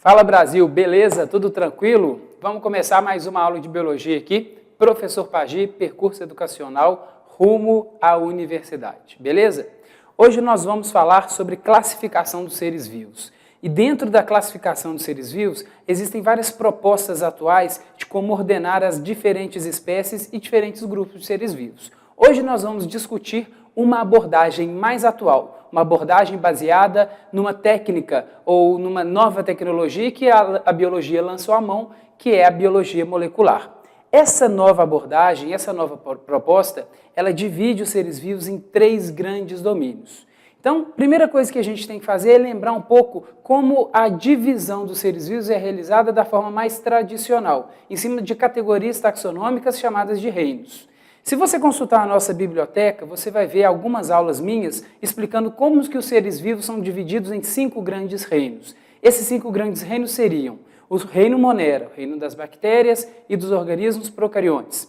Fala Brasil, beleza? Tudo tranquilo? Vamos começar mais uma aula de biologia aqui. Professor Pagi, percurso educacional rumo à universidade, beleza? Hoje nós vamos falar sobre classificação dos seres vivos. E dentro da classificação dos seres vivos, existem várias propostas atuais de como ordenar as diferentes espécies e diferentes grupos de seres vivos. Hoje nós vamos discutir uma abordagem mais atual, uma abordagem baseada numa técnica ou numa nova tecnologia que a biologia lançou à mão, que é a biologia molecular. Essa nova abordagem, essa nova proposta, ela divide os seres vivos em 3 grandes domínios. Então, a primeira coisa que a gente tem que fazer é lembrar um pouco como a divisão dos seres vivos é realizada da forma mais tradicional, em cima de categorias taxonômicas chamadas de reinos. Se você consultar a nossa biblioteca, você vai ver algumas aulas minhas explicando como que os seres vivos são divididos em 5 grandes reinos. Esses 5 grandes reinos seriam o reino Monera, o reino das bactérias e dos organismos procariontes.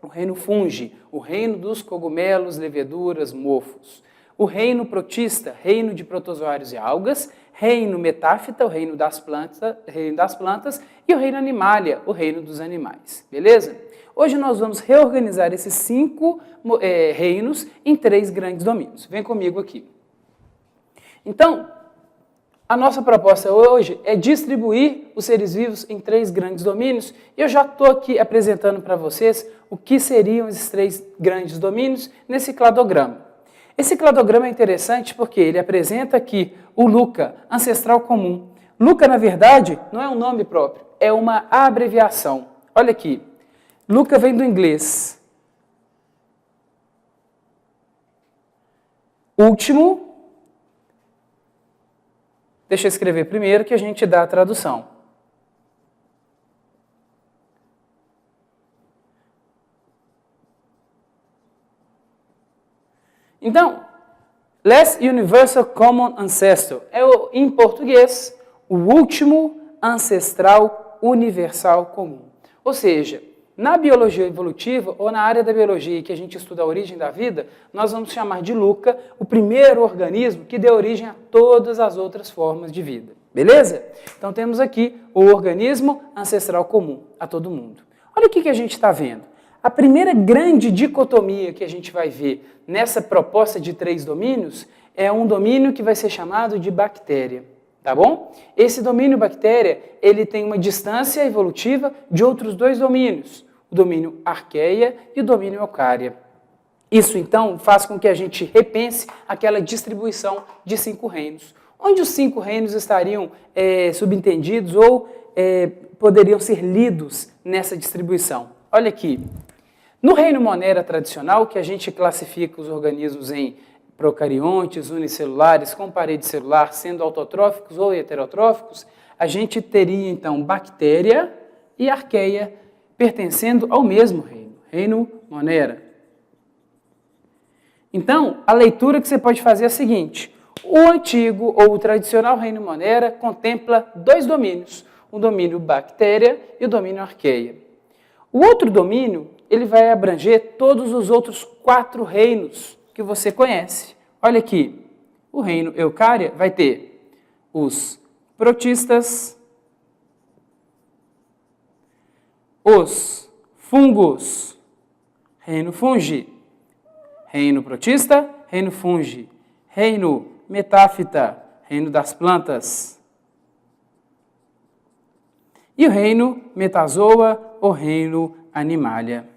O reino Fungi, o reino dos cogumelos, leveduras, mofos. O reino Protista, reino de protozoários e algas. Reino Metáfita, o reino das plantas. E o reino Animalia, o reino dos animais. Beleza? Hoje nós vamos reorganizar esses 5 reinos em 3 grandes domínios. Vem comigo aqui. Então, a nossa proposta hoje é distribuir os seres vivos em 3 grandes domínios. E eu já estou aqui apresentando para vocês o que seriam esses 3 grandes domínios nesse cladograma. Esse cladograma é interessante porque ele apresenta aqui o LUCA, ancestral comum. LUCA, na verdade, não é um nome próprio, é uma abreviação. Olha aqui. LUCA vem do inglês. Último. Deixa eu escrever primeiro que a gente dá a tradução. Então, Last Universal Common Ancestor é, em português, o último ancestral universal comum. Ou seja, na biologia evolutiva, ou na área da biologia que a gente estuda a origem da vida, nós vamos chamar de LUCA o primeiro organismo que deu origem a todas as outras formas de vida. Beleza? Então temos aqui o organismo ancestral comum a todo mundo. Olha o que a gente está vendo. A primeira grande dicotomia que a gente vai ver nessa proposta de 3 domínios é um domínio que vai ser chamado de bactéria. Tá bom? Esse domínio bactéria, ele tem uma distância evolutiva de outros 2 domínios, o domínio arqueia e o domínio eucária. Isso, então, faz com que a gente repense aquela distribuição de 5 reinos, onde os 5 reinos estariam subentendidos ou poderiam ser lidos nessa distribuição. Olha aqui, no reino Monera tradicional, que a gente classifica os organismos em procariontes, unicelulares, com parede celular, sendo autotróficos ou heterotróficos, a gente teria, então, bactéria e arqueia pertencendo ao mesmo reino, reino Monera. Então, a leitura que você pode fazer é a seguinte: o antigo ou o tradicional reino Monera contempla 2 domínios, o domínio bactéria e o domínio arqueia. O outro domínio, ele vai abranger todos os outros 4 reinos que você conhece. Olha aqui, o reino eucária vai ter os protistas, os fungos, reino fungi, reino protista, reino fungi, reino metáfita, reino das plantas, e o reino metazoa, ou reino animalia.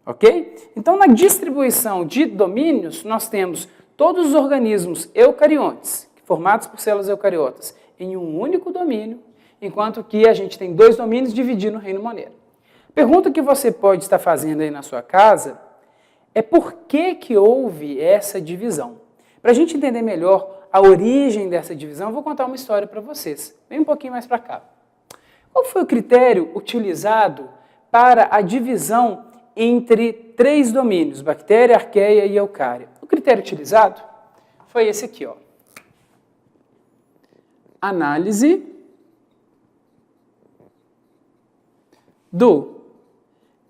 Ok? Então, na distribuição de domínios, nós temos todos os organismos eucariontes, formados por células eucariotas, em um único domínio, enquanto que a gente tem 2 domínios divididos no reino Monera. Pergunta que você pode estar fazendo aí na sua casa é por que houve essa divisão? Para a gente entender melhor a origem dessa divisão, eu vou contar uma história para vocês. Vem um pouquinho mais para cá. Qual foi o critério utilizado para a divisão entre 3 domínios, bactéria, arqueia e eucária? O critério utilizado foi esse aqui, ó. Análise do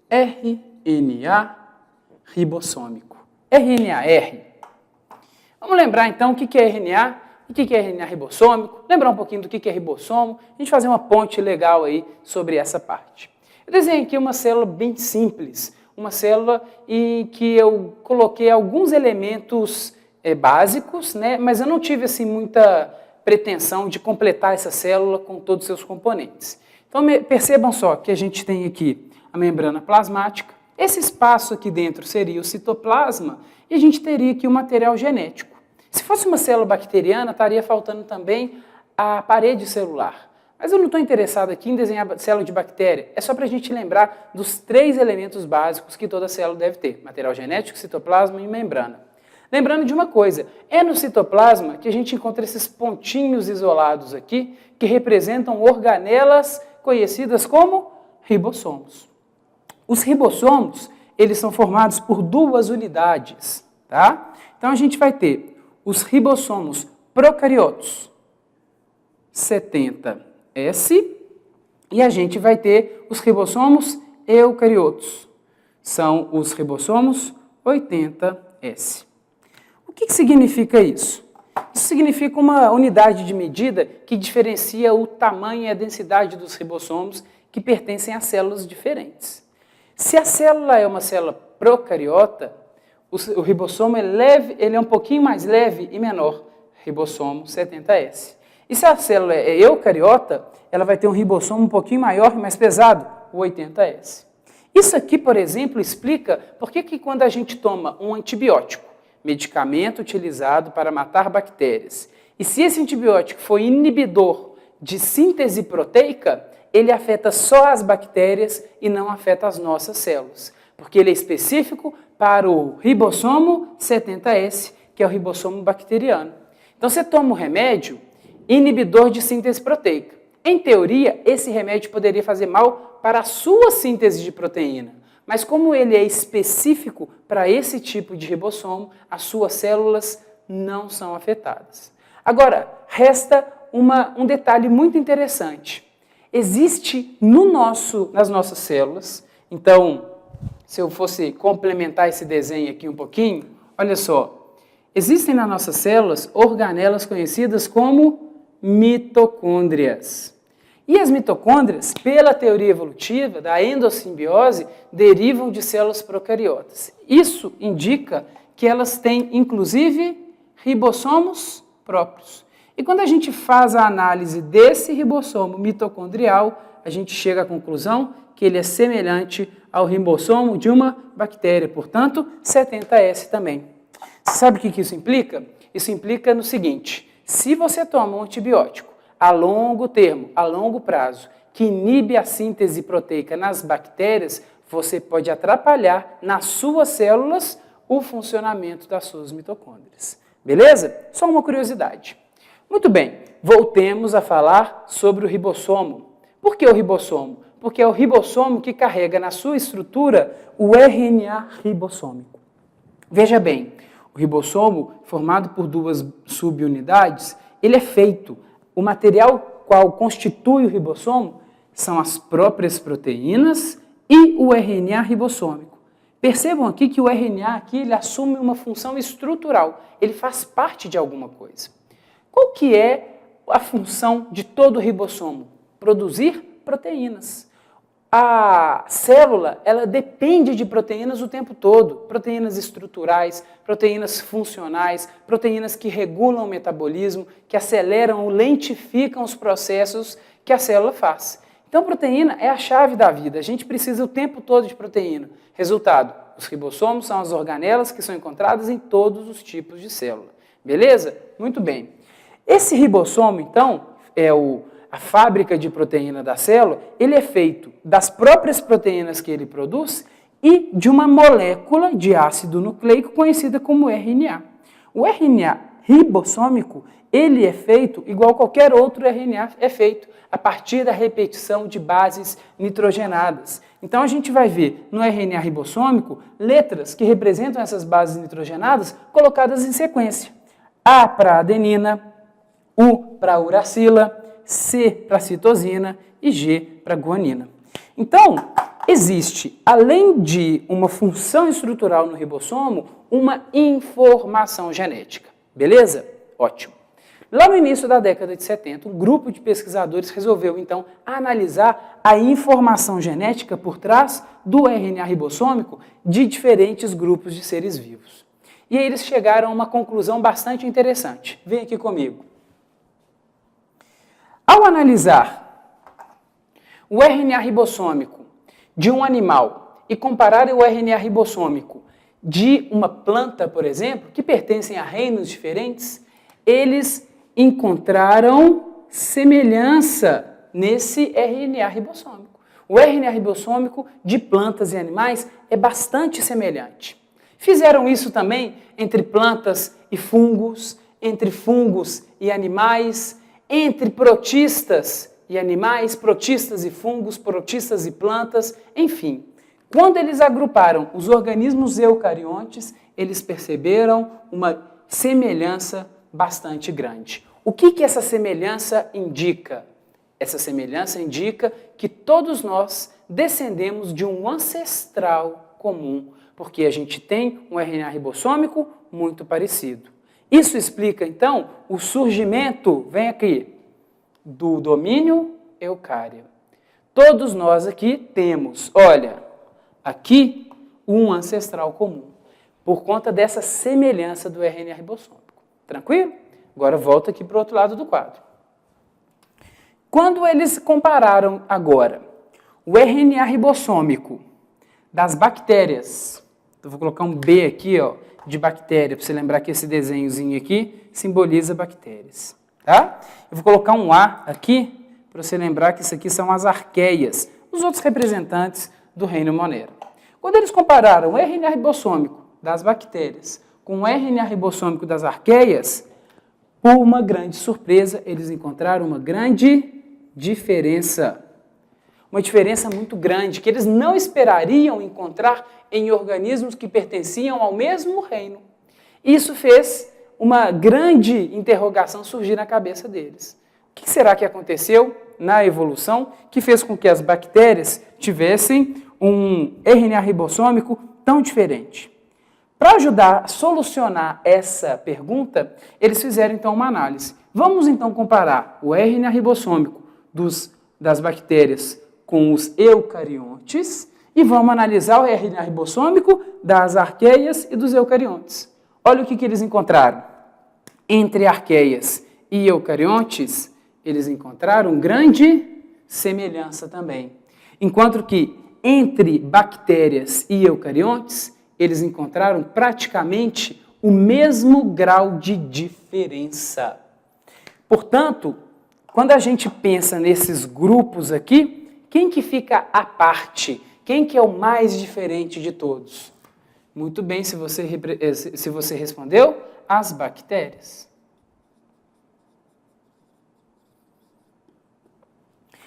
RNA ribossômico. RNA-R. Vamos lembrar então o que é RNA o que é RNA ribossômico, lembrar um pouquinho do que é ribossomo, a gente fazer uma ponte legal aí sobre essa parte. Eu desenhei aqui uma célula bem simples, uma célula em que eu coloquei alguns elementos básicos, né, mas eu não tive assim, muita pretensão de completar essa célula com todos os seus componentes. Então percebam só que a gente tem aqui a membrana plasmática, esse espaço aqui dentro seria o citoplasma e a gente teria aqui o material genético. Se fosse uma célula bacteriana, estaria faltando também a parede celular. Mas eu não estou interessado aqui em desenhar célula de bactéria, é só para a gente lembrar dos 3 elementos básicos que toda célula deve ter: material genético, citoplasma e membrana. Lembrando de uma coisa, é no citoplasma que a gente encontra esses pontinhos isolados aqui, que representam organelas conhecidas como ribossomos. Os ribossomos, eles são formados por 2 unidades, tá? Então a gente vai ter os ribossomos procariotos, 70S, e a gente vai ter os ribossomos eucariotos, são os ribossomos 80S. O que significa isso? Isso significa uma unidade de medida que diferencia o tamanho e a densidade dos ribossomos que pertencem a células diferentes. Se a célula é uma célula procariota, o ribossomo ele é um pouquinho mais leve e menor, ribossomo 70S. E se a célula é eucariota, ela vai ter um ribossomo um pouquinho maior e mais pesado, o 80S. Isso aqui, por exemplo, explica por que quando a gente toma um antibiótico, medicamento utilizado para matar bactérias, e se esse antibiótico for inibidor de síntese proteica, ele afeta só as bactérias e não afeta as nossas células, porque ele é específico para o ribossomo 70S, que é o ribossomo bacteriano. Então você toma um remédio inibidor de síntese proteica. Em teoria, esse remédio poderia fazer mal para a sua síntese de proteína, mas como ele é específico para esse tipo de ribossomo, as suas células não são afetadas. Agora, resta um detalhe muito interessante. Existe nas nossas células, então, se eu fosse complementar esse desenho aqui um pouquinho, olha só, existem nas nossas células organelas conhecidas como mitocôndrias. E as mitocôndrias, pela teoria evolutiva da endossimbiose, derivam de células procariotas. Isso indica que elas têm, inclusive, ribossomos próprios. E quando a gente faz a análise desse ribossomo mitocondrial, a gente chega à conclusão que ele é semelhante ao ribossomo de uma bactéria, portanto, 70S também. Você sabe o que isso implica? Isso implica no seguinte: se você toma um antibiótico a longo termo, a longo prazo, que inibe a síntese proteica nas bactérias, você pode atrapalhar nas suas células o funcionamento das suas mitocôndrias. Beleza? Só uma curiosidade. Muito bem, voltemos a falar sobre o ribossomo. Por que o ribossomo? Porque é o ribossomo que carrega na sua estrutura o RNA ribossômico. Veja bem, o ribossomo, formado por 2 subunidades, ele é feito. O material qual constitui o ribossomo são as próprias proteínas e o RNA ribossômico. Percebam aqui que o RNA aqui, ele assume uma função estrutural, ele faz parte de alguma coisa. Qual que é a função de todo ribossomo? Produzir proteínas. A célula, ela depende de proteínas o tempo todo, proteínas estruturais, proteínas funcionais, proteínas que regulam o metabolismo, que aceleram ou lentificam os processos que a célula faz. Então, proteína é a chave da vida, a gente precisa o tempo todo de proteína. Resultado, os ribossomos são as organelas que são encontradas em todos os tipos de célula. Beleza? Muito bem. Esse ribossomo, então, é a fábrica de proteína da célula, ele é feito das próprias proteínas que ele produz e de uma molécula de ácido nucleico conhecida como RNA. O RNA ribossômico, ele é feito igual qualquer outro RNA é feito, a partir da repetição de bases nitrogenadas. Então a gente vai ver no RNA ribossômico letras que representam essas bases nitrogenadas colocadas em sequência. A para adenina, U para uracila, C para citosina e G para guanina. Então, existe, além de uma função estrutural no ribossomo, uma informação genética. Beleza? Ótimo. Lá no início da década de 70, um grupo de pesquisadores resolveu, então, analisar a informação genética por trás do RNA ribossômico de diferentes grupos de seres vivos. E aí eles chegaram a uma conclusão bastante interessante. Vem aqui comigo. Ao analisar o RNA ribossômico de um animal e comparar o RNA ribossômico de uma planta, por exemplo, que pertencem a reinos diferentes, eles encontraram semelhança nesse RNA ribossômico. O RNA ribossômico de plantas e animais é bastante semelhante. Fizeram isso também entre plantas e fungos, entre fungos e animais, entre protistas e animais, protistas e fungos, protistas e plantas, enfim. Quando eles agruparam os organismos eucariontes, eles perceberam uma semelhança bastante grande. O que essa semelhança indica? Essa semelhança indica que todos nós descendemos de um ancestral comum, porque a gente tem um RNA ribossômico muito parecido. Isso explica, então, o surgimento, vem aqui, do domínio eucário. Todos nós aqui temos, olha, aqui um ancestral comum, por conta dessa semelhança do RNA ribossômico. Tranquilo? Agora volta aqui para o outro lado do quadro. Quando eles compararam agora o RNA ribossômico das bactérias, eu vou colocar um B aqui, ó, de bactéria, para você lembrar que esse desenhozinho aqui simboliza bactérias, tá? Eu vou colocar um A aqui, para você lembrar que isso aqui são as arqueias, os outros representantes do reino Monera. Quando eles compararam o RNA ribossômico das bactérias com o RNA ribossômico das arqueias, por uma grande surpresa, eles encontraram uma grande diferença. Uma diferença muito grande, que eles não esperariam encontrar em organismos que pertenciam ao mesmo reino. Isso fez uma grande interrogação surgir na cabeça deles. O que será que aconteceu na evolução que fez com que as bactérias tivessem um RNA ribossômico tão diferente? Para ajudar a solucionar essa pergunta, eles fizeram então uma análise. Vamos então comparar o RNA ribossômico das bactérias com os eucariontes e vamos analisar o RNA ribossômico das arqueias e dos eucariontes. Olha o que eles encontraram. Entre arqueias e eucariontes, eles encontraram grande semelhança também. Enquanto que entre bactérias e eucariontes, eles encontraram praticamente o mesmo grau de diferença. Portanto, quando a gente pensa nesses grupos aqui, quem que fica à parte? Quem que é o mais diferente de todos? Muito bem, se você respondeu, as bactérias.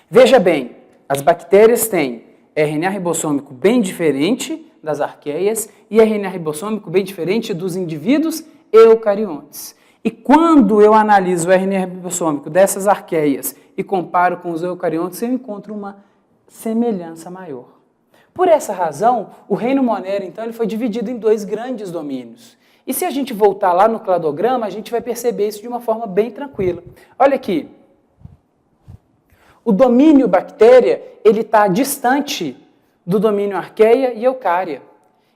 Veja bem, as bactérias têm RNA ribossômico bem diferente das arqueias e RNA ribossômico bem diferente dos indivíduos eucariontes. E quando eu analiso o RNA ribossômico dessas arqueias e comparo com os eucariontes, eu encontro uma semelhança maior. Por essa razão, o reino Monera, então, ele foi dividido em dois grandes domínios. E se a gente voltar lá no cladograma, a gente vai perceber isso de uma forma bem tranquila. Olha aqui. O domínio bactéria, ele está distante do domínio arqueia e eucária.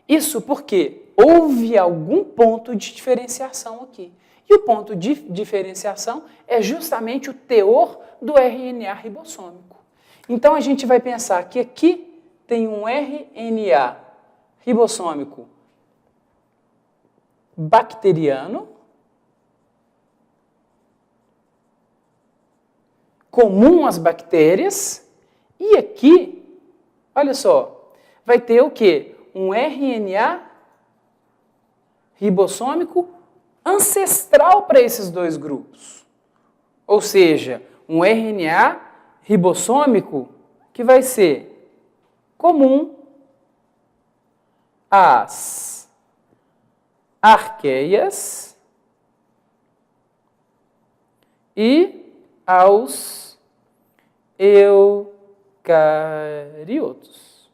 Isso porque houve algum ponto de diferenciação aqui. E o ponto de diferenciação é justamente o teor do RNA ribossômico. Então, a gente vai pensar que aqui tem um RNA ribossômico bacteriano, comum às bactérias, e aqui, olha só, vai ter o quê? Um RNA ribossômico ancestral para esses dois grupos. Ou seja, um RNA ribossômico que vai ser comum às arqueias e aos eucariotos.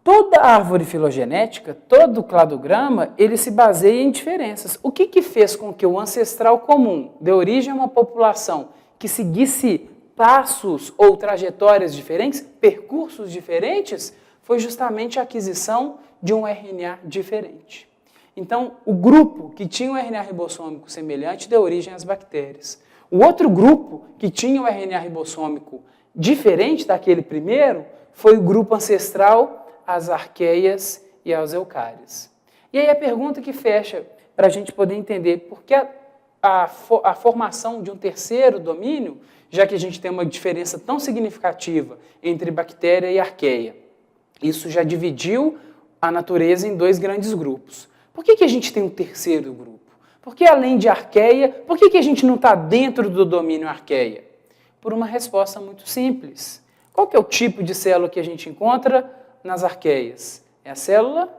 toda árvore filogenética, todo cladograma, ele se baseia em diferenças. O que fez com que o ancestral comum dê origem a uma população que seguisse passos ou trajetórias diferentes, percursos diferentes, foi justamente a aquisição de um RNA diferente. Então, o grupo que tinha um RNA ribossômico semelhante deu origem às bactérias. O outro grupo que tinha um RNA ribossômico diferente daquele primeiro foi o grupo ancestral às arqueias e aos eucários. E aí a pergunta que fecha para a gente poder entender por que a formação de um terceiro domínio, já que a gente tem uma diferença tão significativa entre bactéria e arqueia. Isso já dividiu a natureza em dois grandes grupos. Por que a gente tem um terceiro grupo? Porque além de arqueia, por que a gente não está dentro do domínio arqueia? Por uma resposta muito simples. Qual que é o tipo de célula que a gente encontra nas arqueias? É a célula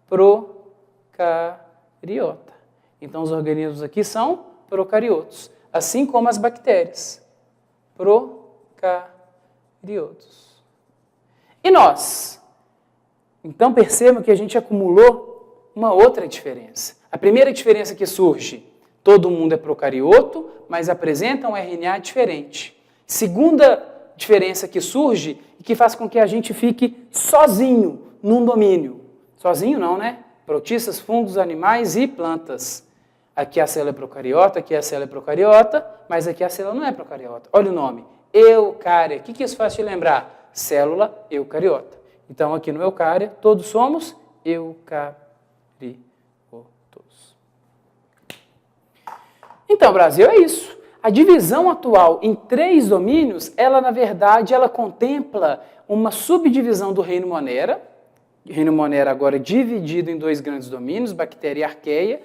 procariota. Então os organismos aqui são procariotos, assim como as bactérias. Procariotos. E nós? Então percebam que a gente acumulou uma outra diferença. A primeira diferença que surge, todo mundo é procarioto, mas apresenta um RNA diferente. Segunda diferença que surge e que faz com que a gente fique sozinho num domínio. Sozinho não, né? Protistas, fungos, animais e plantas. Aqui a célula é procariota, aqui a célula é procariota, mas aqui a célula não é procariota. Olha o nome, eucária. O que isso faz te lembrar? Célula eucariota. Então aqui no eucária todos somos eucariotos. Então, Brasil, é isso. A divisão atual em 3 domínios, na verdade, ela contempla uma subdivisão do reino Monera. O reino Monera agora é dividido em 2 grandes domínios, bactéria e arqueia.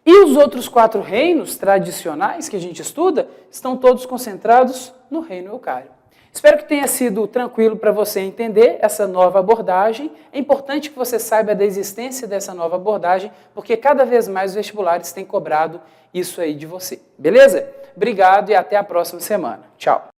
E os outros 4 reinos tradicionais que a gente estuda estão todos concentrados no reino eucário. Espero que tenha sido tranquilo para você entender essa nova abordagem. É importante que você saiba da existência dessa nova abordagem, porque cada vez mais os vestibulares têm cobrado isso aí de você. Beleza? Obrigado e até a próxima semana. Tchau!